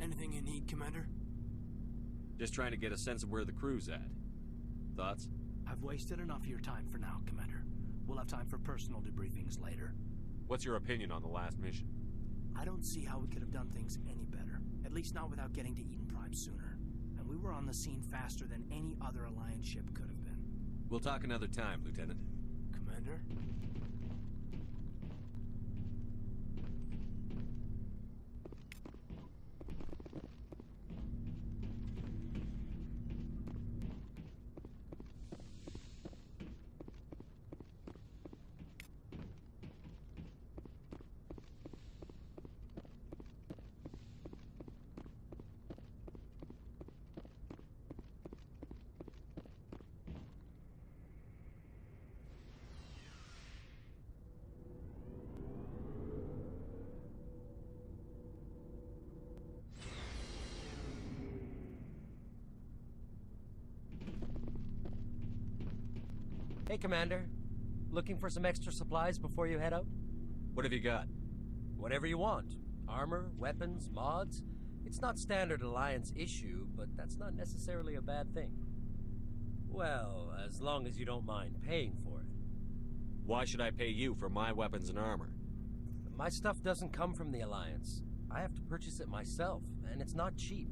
Anything you need, Commander? Just trying to get a sense of where the crew's at. Thoughts? I've wasted enough of your time for now, Commander. We'll have time for personal debriefings later. What's your opinion on the last mission? I don't see how we could have done things any better. At least not without getting to Eden Prime sooner. And we were on the scene faster than any other Alliance ship could have been. We'll talk another time, Lieutenant. Commander? Hey, Commander. Looking for some extra supplies before you head out? What have you got? Whatever you want. Armor, weapons, mods. It's not standard Alliance issue, but that's not necessarily a bad thing. Well, as long as you don't mind paying for it. Why should I pay you for my weapons and armor? My stuff doesn't come from the Alliance. I have to purchase it myself, and it's not cheap.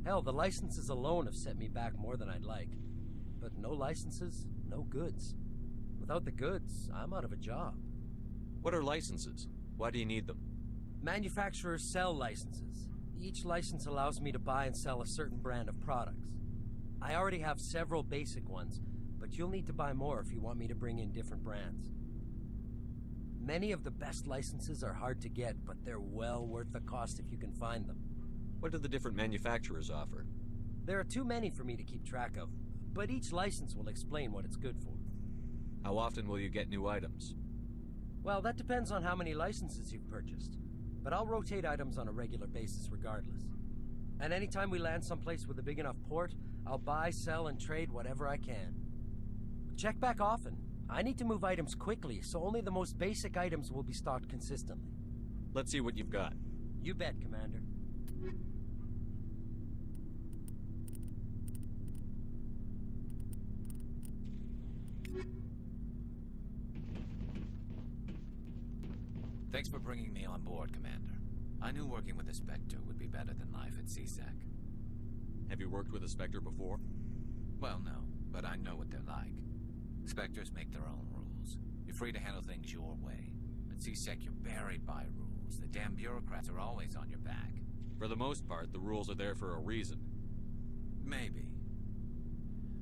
Hell, the licenses alone have set me back more than I'd like. But no licenses, no goods. Without the goods, I'm out of a job. What are licenses? Why do you need them? Manufacturers sell licenses. Each license allows me to buy and sell a certain brand of products. I already have several basic ones, but you'll need to buy more if you want me to bring in different brands. Many of the best licenses are hard to get, but they're well worth the cost if you can find them. What do the different manufacturers offer? There are too many for me to keep track of, but each license will explain what it's good for. How often will you get new items? Well, that depends on how many licenses you've purchased, but I'll rotate items on a regular basis regardless. And anytime we land someplace with a big enough port, I'll buy, sell, and trade whatever I can. Check back often. I need to move items quickly, so only the most basic items will be stocked consistently. Let's see what you've got. You bet, Commander. Thanks for bringing me on board, Commander. I knew working with a Spectre would be better than life at CSEC. Have you worked with a Spectre before? Well, no, but I know what they're like. Spectres make their own rules. You're free to handle things your way. At CSEC, you're buried by rules. The damn bureaucrats are always on your back. For the most part, the rules are there for a reason. Maybe.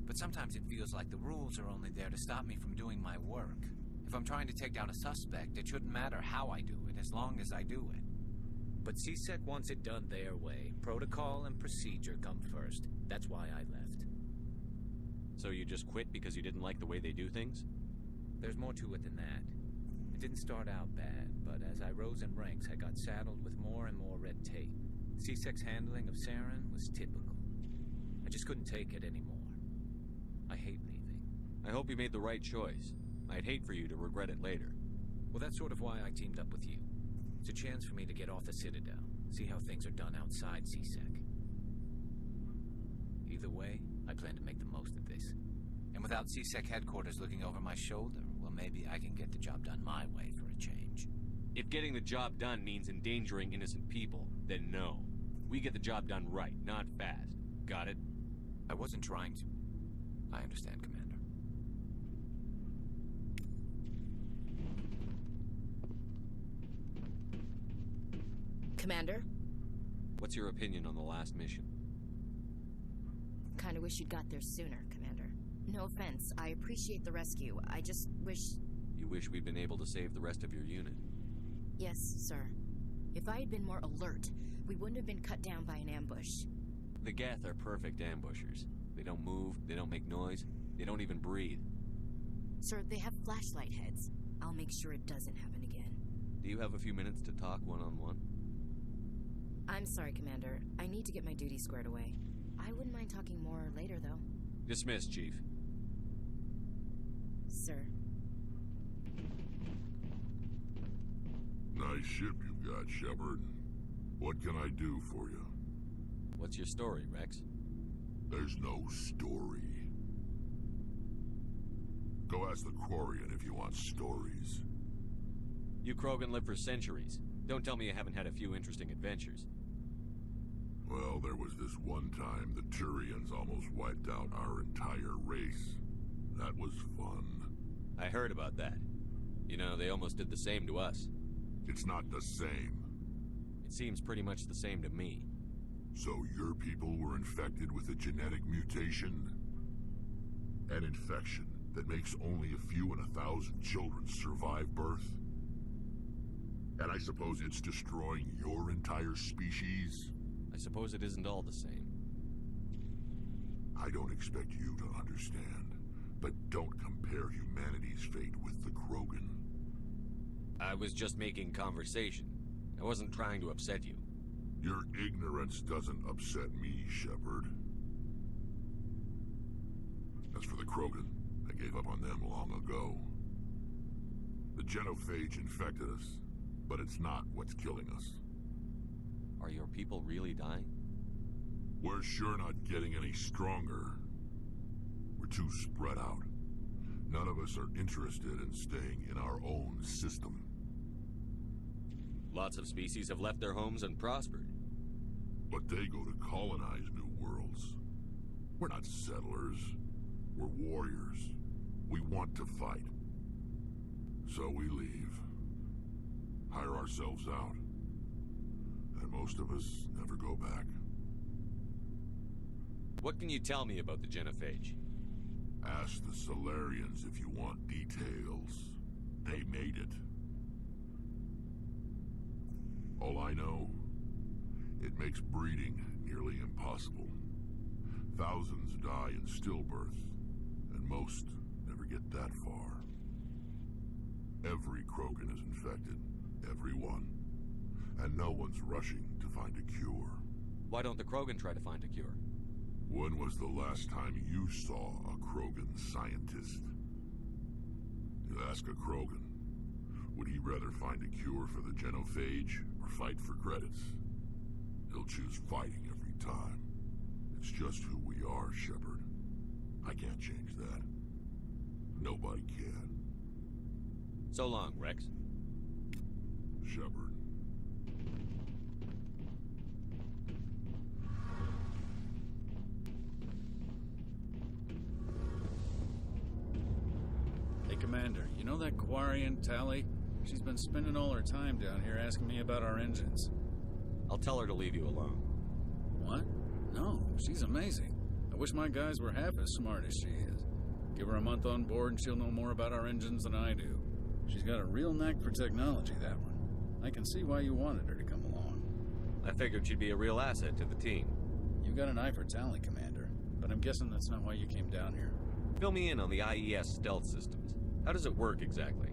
But sometimes it feels like the rules are only there to stop me from doing my work. If I'm trying to take down a suspect, it shouldn't matter how I do it, as long as I do it. But CSEC wants it done their way. Protocol and procedure come first. That's why I left. So you just quit because you didn't like the way they do things? There's more to it than that. It didn't start out bad, but as I rose in ranks, I got saddled with more and more red tape. CSEC's handling of Saren was typical. I just couldn't take it anymore. I hate leaving. I hope you made the right choice. I'd hate for you to regret it later. Well, that's sort of why I teamed up with you. It's a chance for me to get off the Citadel, see how things are done outside CSEC. Either way, I plan to make the most of this. And without CSEC headquarters looking over my shoulder, well, maybe I can get the job done my way for a change. If getting the job done means endangering innocent people, then no. We get the job done right, not fast. Got it? I wasn't trying to. I understand, Commander. Commander? What's your opinion on the last mission? Kinda wish you'd got there sooner, Commander. No offense, I appreciate the rescue. I just wish... You wish we'd been able to save the rest of your unit? Yes, sir. If I had been more alert, we wouldn't have been cut down by an ambush. The Geth are perfect ambushers. They don't move, they don't make noise, they don't even breathe. Sir, they have flashlight heads. I'll make sure it doesn't happen again. Do you have a few minutes to talk one-on-one? I'm sorry, Commander. I need to get my duty squared away. I wouldn't mind talking more later, though. Dismissed, Chief. Sir. Nice ship you got, Shepard. What can I do for you? What's your story, Rex? There's no story. Go ask the Quarian if you want stories. You Krogan live for centuries. Don't tell me you haven't had a few interesting adventures. Well, there was this one time the Turians almost wiped out our entire race. That was fun. I heard about that. You know, they almost did the same to us. It's not the same. It seems pretty much the same to me. So your people were infected with a genetic mutation? An infection that makes only a few in 1,000 children survive birth? And I suppose it's destroying your entire species? I suppose it isn't all the same. I don't expect you to understand, but don't compare humanity's fate with the Krogan. I was just making conversation. I wasn't trying to upset you. Your ignorance doesn't upset me, Shepard. As for the Krogan, I gave up on them long ago. The genophage infected us, but it's not what's killing us. Are your people really dying? We're sure not getting any stronger. We're too spread out. None of us are interested in staying in our own system. Lots of species have left their homes and prospered. But they go to colonize new worlds. We're not settlers. We're warriors. We want to fight. So we leave. Hire ourselves out. And most of us never go back. What can you tell me about the genophage? Ask the Solarians if you want details. They made it. All I know, it makes breeding nearly impossible. Thousands die in stillbirth, and most never get that far. Every Krogan is infected, every one. And no one's rushing to find a cure. Why don't the Krogan try to find a cure? When was the last time you saw a Krogan scientist? You ask a Krogan, would he rather find a cure for the genophage or fight for credits? He'll choose fighting every time. It's just who we are, Shepard. I can't change that. Nobody can. So long, Rex. Shepard. Hey, Commander, you know that Quarian, Tally? She's been spending all her time down here asking me about our engines. I'll tell her to leave you alone. What? No, she's amazing. I wish my guys were half as smart as she is. Give her a month on board and she'll know more about our engines than I do. She's got a real knack for technology, that one. I can see why you wanted her to come along. I figured she'd be a real asset to the team. You got an eye for Tally, Commander, but I'm guessing that's not why you came down here. Fill me in on the IES stealth systems. How does it work exactly?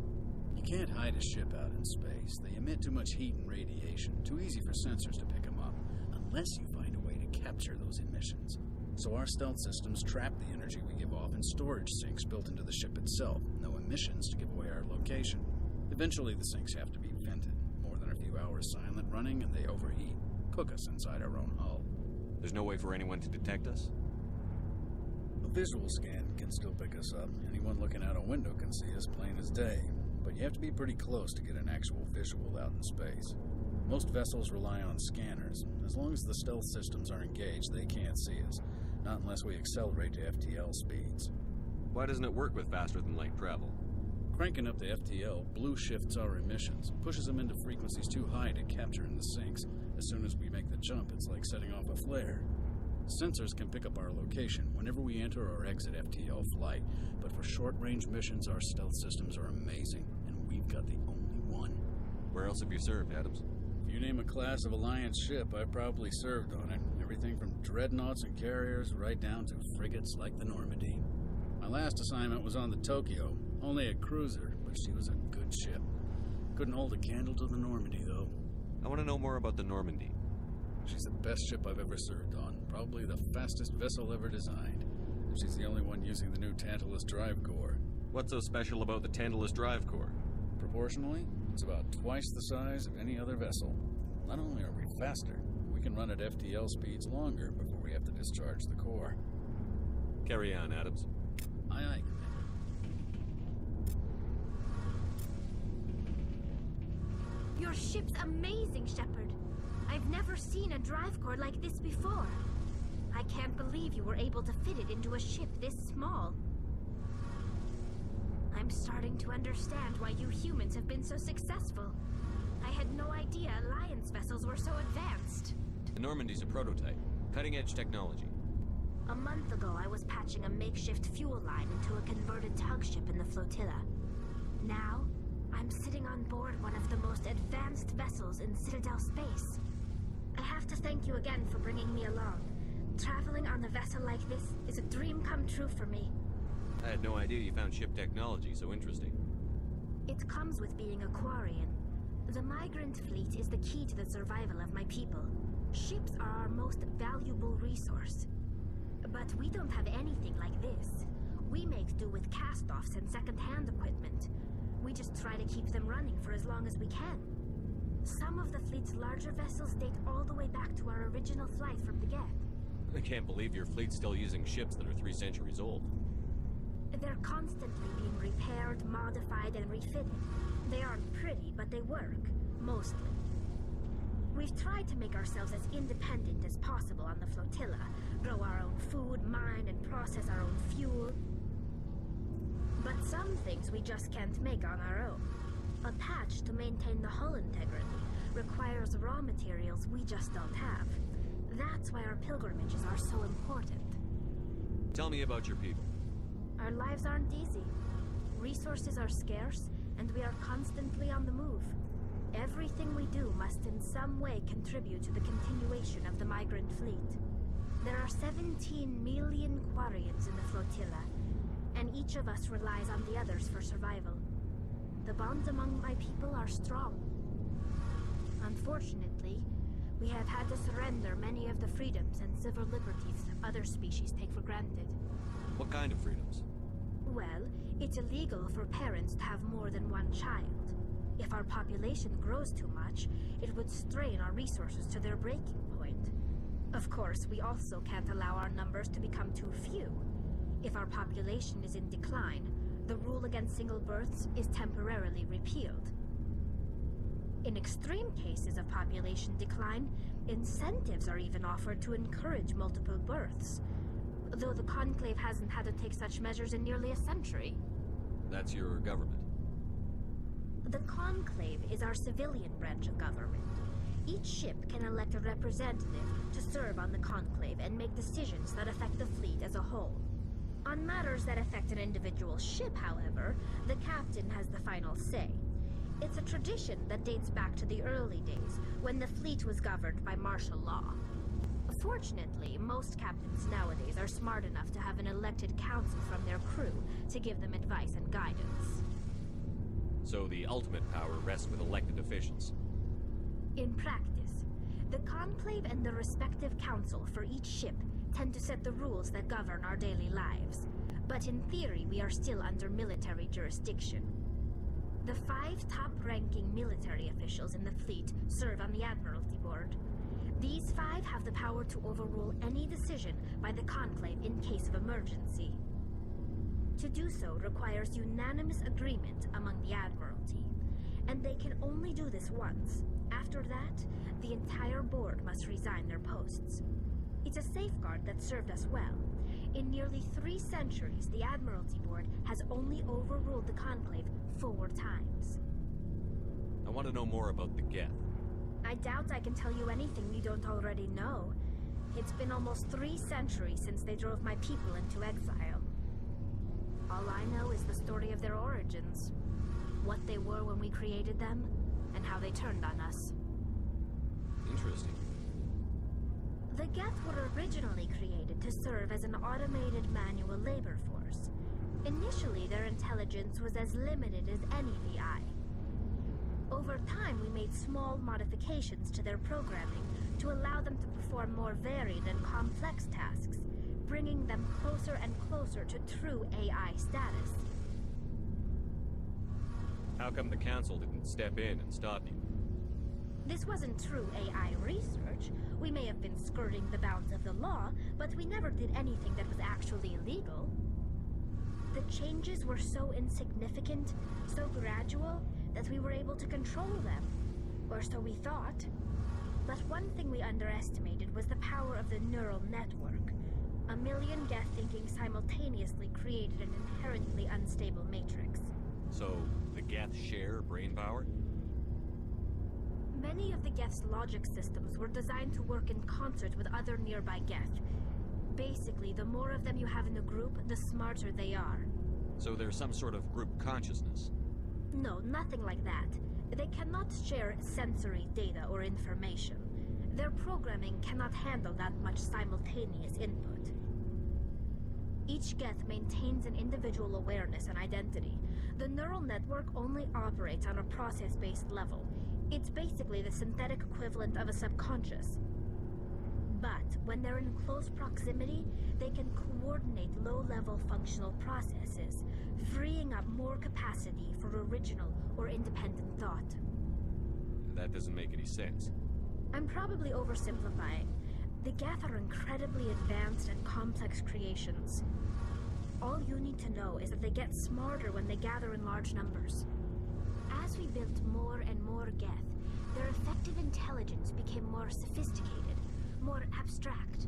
You can't hide a ship out in space. They emit too much heat and radiation. Too easy for sensors to pick them up, unless you find a way to capture those emissions. So our stealth systems trap the energy we give off in storage sinks built into the ship itself. No emissions to give away our location. Eventually the sinks have to be vented. More than a few hours silent running and they overheat. Cook us inside our own hull. There's no way for anyone to detect us? A visual scan can still pick us up. Anyone looking out a window can see us plain as day. But you have to be pretty close to get an actual visual out in space. Most vessels rely on scanners. As long as the stealth systems are engaged, they can't see us. Not unless we accelerate to FTL speeds. Why doesn't it work with faster-than-light travel? Cranking up the FTL blue shifts our emissions, pushes them into frequencies too high to capture in the sinks. As soon as we make the jump, it's like setting off a flare. Sensors can pick up our location whenever we enter or exit FTL flight, but for short-range missions, our stealth systems are amazing, and we've got the only one. Where else have you served, Adams? If you name a class of Alliance ship, I probably served on it. Everything from dreadnoughts and carriers right down to frigates like the Normandy. My last assignment was on the Tokyo, only a cruiser, but she was a good ship. Couldn't hold a candle to the Normandy, though. I want to know more about the Normandy. She's the best ship I've ever served on, probably the fastest vessel ever designed. And she's the only one using the new Tantalus drive core. What's so special about the Tantalus drive core? Proportionally, it's about twice the size of any other vessel. Not only are we faster, we can run at FTL speeds longer before we have to discharge the core. Carry on, Adams. Aye, aye, Commander. Your ship's amazing, Shepard. I've never seen a drive core like this before. I can't believe you were able to fit it into a ship this small. I'm starting to understand why you humans have been so successful. I had no idea Alliance vessels were so advanced. The Normandy's a prototype. Cutting-edge technology. A month ago, I was patching a makeshift fuel line into a converted tug ship in the flotilla. Now, I'm sitting on board one of the most advanced vessels in Citadel space. I have to thank you again for bringing me along. Traveling on a vessel like this is a dream come true for me. I had no idea you found ship technology so interesting. It comes with being a Quarian. The migrant fleet is the key to the survival of my people. Ships are our most valuable resource. But we don't have anything like this. We make do with cast-offs and second-hand equipment. We just try to keep them running for as long as we can. Some of the fleet's larger vessels date all the way back to our original flight from the get. I can't believe your fleet's still using ships that are 3 centuries old. They're constantly being repaired, modified, and refitted. They aren't pretty, but they work. Mostly. We've tried to make ourselves as independent as possible on the flotilla. Grow our own food, mine, and process our own fuel. But some things we just can't make on our own. A patch to maintain the hull integrity requires raw materials we just don't have. That's why our pilgrimages are so important. Tell me about your people. Our lives aren't easy. Resources are scarce, and we are constantly on the move. Everything we do must in some way contribute to the continuation of the migrant fleet. There are 17 million Quarians in the flotilla, and each of us relies on the others for survival. The bonds among my people are strong. Unfortunately, we have had to surrender many of the freedoms and civil liberties other species take for granted. What kind of freedoms? Well, it's illegal for parents to have more than one child. If our population grows too much, it would strain our resources to their breaking point. Of course, we also can't allow our numbers to become too few. If our population is in decline, the rule against single births is temporarily repealed. In extreme cases of population decline, incentives are even offered to encourage multiple births, though the Conclave hasn't had to take such measures in nearly a century. That's your government. The Conclave is our civilian branch of government. Each ship can elect a representative to serve on the Conclave and make decisions that affect the fleet as a whole. On matters that affect an individual ship, however, the captain has the final say. It's a tradition that dates back to the early days, when the fleet was governed by martial law. Fortunately, most captains nowadays are smart enough to have an elected council from their crew to give them advice and guidance. So the ultimate power rests with elected officials. In practice, the Conclave and the respective council for each ship tend to set the rules that govern our daily lives. But in theory, we are still under military jurisdiction. The 5 top-ranking military officials in the fleet serve on the Admiralty Board. These 5 have the power to overrule any decision by the Conclave in case of emergency. To do so requires unanimous agreement among the Admiralty, and they can only do this once. After that, the entire board must resign their posts. It's a safeguard that served us well. In nearly 3 centuries, the Admiralty Board has only overruled the Conclave 4 times. I want to know more about the Geth. I doubt I can tell you anything you don't already know. It's been almost 3 centuries since they drove my people into exile. All I know is the story of their origins. What they were when we created them, and how they turned on us. Interesting. The Geth were originally created to serve as an automated manual labor force. Initially, their intelligence was as limited as any VI. Over time, we made small modifications to their programming to allow them to perform more varied and complex tasks, bringing them closer and closer to true AI status. How come the Council didn't step in and stop you? This wasn't true AI research. We may have been skirting the bounds of the law, but we never did anything that was actually illegal. The changes were so insignificant, so gradual, that we were able to control them. Or so we thought. But one thing we underestimated was the power of the neural network. A million Geth thinking simultaneously created an inherently unstable matrix. So, the Geth share brain power? Many of the Geth's logic systems were designed to work in concert with other nearby Geth. Basically, the more of them you have in a group, the smarter they are. So there's some sort of group consciousness? No, nothing like that. They cannot share sensory data or information. Their programming cannot handle that much simultaneous input. Each Geth maintains an individual awareness and identity. The neural network only operates on a process-based level. It's basically the synthetic equivalent of a subconscious. But when they're in close proximity, they can coordinate low-level functional processes, freeing up more capacity for original or independent thought. That doesn't make any sense. I'm probably oversimplifying. The Geth are incredibly advanced and complex creations. All you need to know is that they get smarter when they gather in large numbers. As we built more and more Geth, their effective intelligence became more sophisticated, more abstract.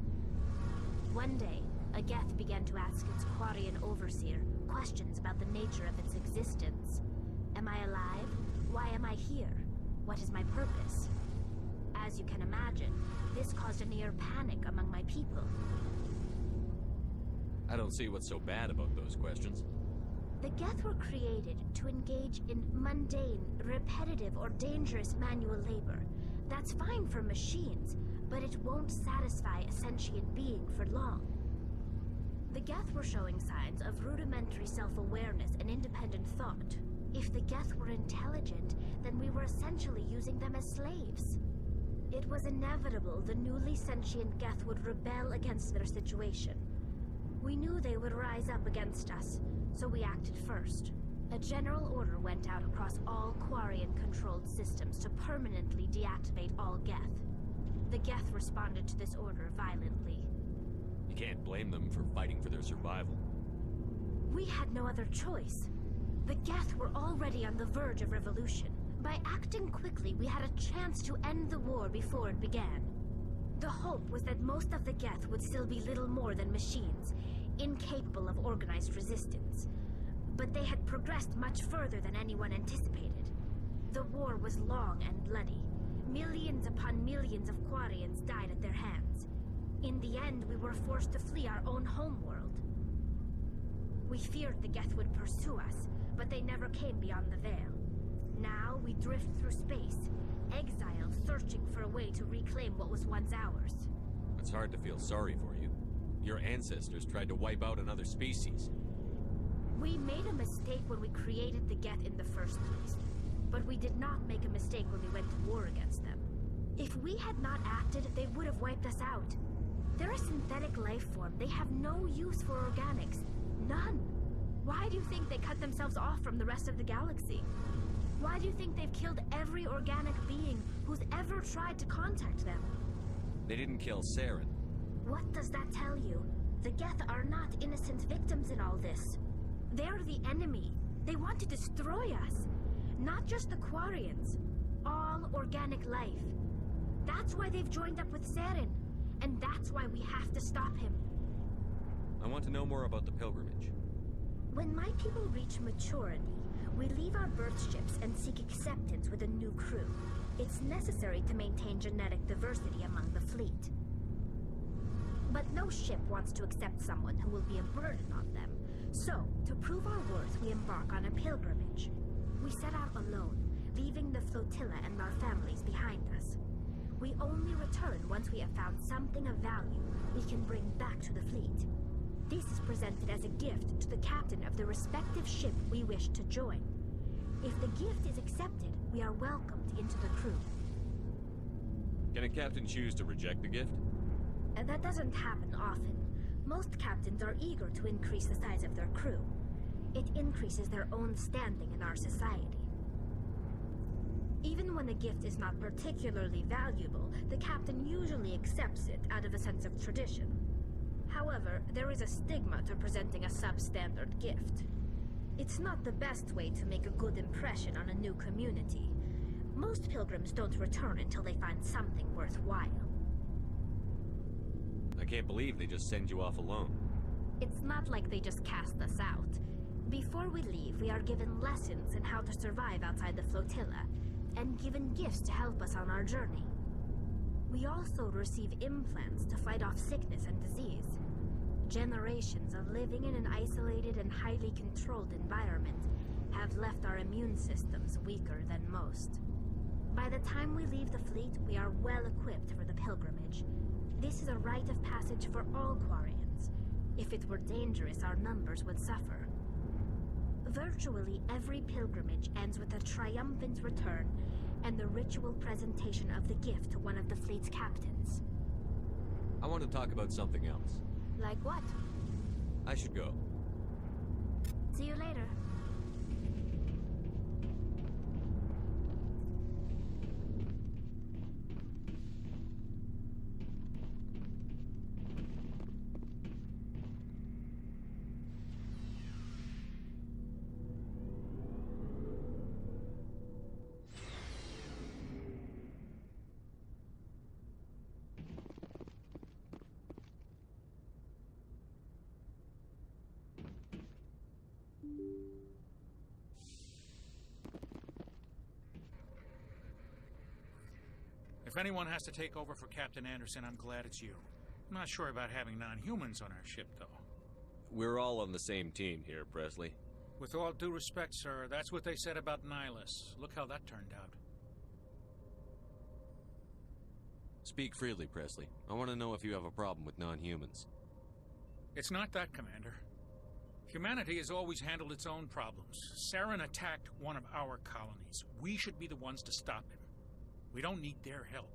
One day, a Geth began to ask its Quarian overseer questions about the nature of its existence. Am I alive? Why am I here? What is my purpose? As you can imagine, this caused a near panic among my people. I don't see what's so bad about those questions. The Geth were created to engage in mundane, repetitive, or dangerous manual labor. That's fine for machines, but it won't satisfy a sentient being for long. The Geth were showing signs of rudimentary self-awareness and independent thought. If the Geth were intelligent, then we were essentially using them as slaves. It was inevitable the newly sentient Geth would rebel against their situation. We knew they would rise up against us, so we acted first. A general order went out across all Quarian-controlled systems to permanently deactivate all Geth. The Geth responded to this order violently. You can't blame them for fighting for their survival. We had no other choice. The Geth were already on the verge of revolution. By acting quickly, we had a chance to end the war before it began. The hope was that most of the Geth would still be little more than machines, incapable of organized resistance. But they had progressed much further than anyone anticipated. The war was long and bloody. Millions upon millions of Quarians died at their hands. In the end, we were forced to flee our own homeworld. We feared the Geth would pursue us, but they never came beyond the Veil. Now we drift through space, exiled, searching for a way to reclaim what was once ours. It's hard to feel sorry for you. Your ancestors tried to wipe out another species. We made a mistake when we created the Geth in the first place, but we did not make a mistake when we went to war against them. If we had not acted, they would have wiped us out. They're a synthetic life form. They have no use for organics. None. Why do you think they cut themselves off from the rest of the galaxy? Why do you think they've killed every organic being who's ever tried to contact them? They didn't kill Saren. What does that tell you? The Geth are not innocent victims in all this. They're the enemy. They want to destroy us. Not just the Quarians. All organic life. That's why they've joined up with Saren. And that's why we have to stop him. I want to know more about the pilgrimage. When my people reach maturity, we leave our birth ships and seek acceptance with a new crew. It's necessary to maintain genetic diversity among the fleet. But no ship wants to accept someone who will be a burden on them. So, to prove our worth, we embark on a pilgrimage. We set out alone, leaving the flotilla and our families behind us. We only return once we have found something of value we can bring back to the fleet. This is presented as a gift to the captain of the respective ship we wish to join. If the gift is accepted, we are welcomed into the crew. Can a captain choose to reject the gift? And that doesn't happen often. Most captains are eager to increase the size of their crew. It increases their own standing in our society. Even when a gift is not particularly valuable, the captain usually accepts it out of a sense of tradition. However, there is a stigma to presenting a substandard gift. It's not the best way to make a good impression on a new community. Most pilgrims don't return until they find something worthwhile. I can't believe they just send you off alone. It's not like they just cast us out. Before we leave, we are given lessons in how to survive outside the flotilla, and given gifts to help us on our journey. We also receive implants to fight off sickness and disease. Generations of living in an isolated and highly controlled environment have left our immune systems weaker than most. By the time we leave the fleet, we are well equipped for the pilgrimage. This is a rite of passage for all Quarians. If it were dangerous, our numbers would suffer. Virtually every pilgrimage ends with a triumphant return and the ritual presentation of the gift to one of the fleet's captains. I want to talk about something else. Like what? I should go. See you later. If anyone has to take over for Captain Anderson, I'm glad it's you. I'm not sure about having non-humans on our ship, though. We're all on the same team here, Presley. With all due respect, sir, that's what they said about Nihilus. Look how that turned out. Speak freely, Presley. I want to know if you have a problem with non-humans. It's not that, Commander. Humanity has always handled its own problems. Saren attacked one of our colonies. We should be the ones to stop him. We don't need their help.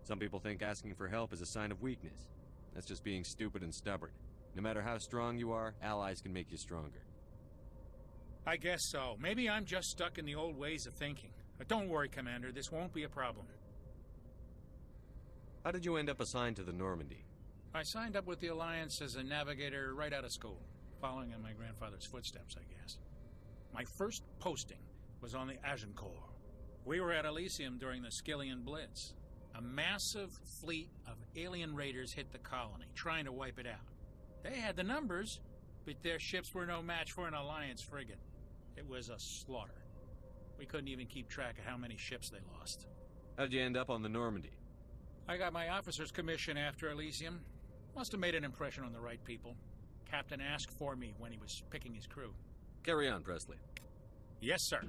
Some people think asking for help is a sign of weakness. That's just being stupid and stubborn. No matter how strong you are, allies can make you stronger. I guess so. Maybe I'm just stuck in the old ways of thinking. But don't worry, Commander. This won't be a problem. How did you end up assigned to the Normandy? I signed up with the Alliance as a navigator right out of school, following in my grandfather's footsteps, I guess. My first posting was on the Agincourt. We were at Elysium during the Skillian Blitz. A massive fleet of alien raiders hit the colony, trying to wipe it out. They had the numbers, but their ships were no match for an Alliance frigate. It was a slaughter. We couldn't even keep track of how many ships they lost. How'd you end up on the Normandy? I got my officer's commission after Elysium. Must have made an impression on the right people. Captain asked for me when he was picking his crew. Carry on, Presley. Yes, sir.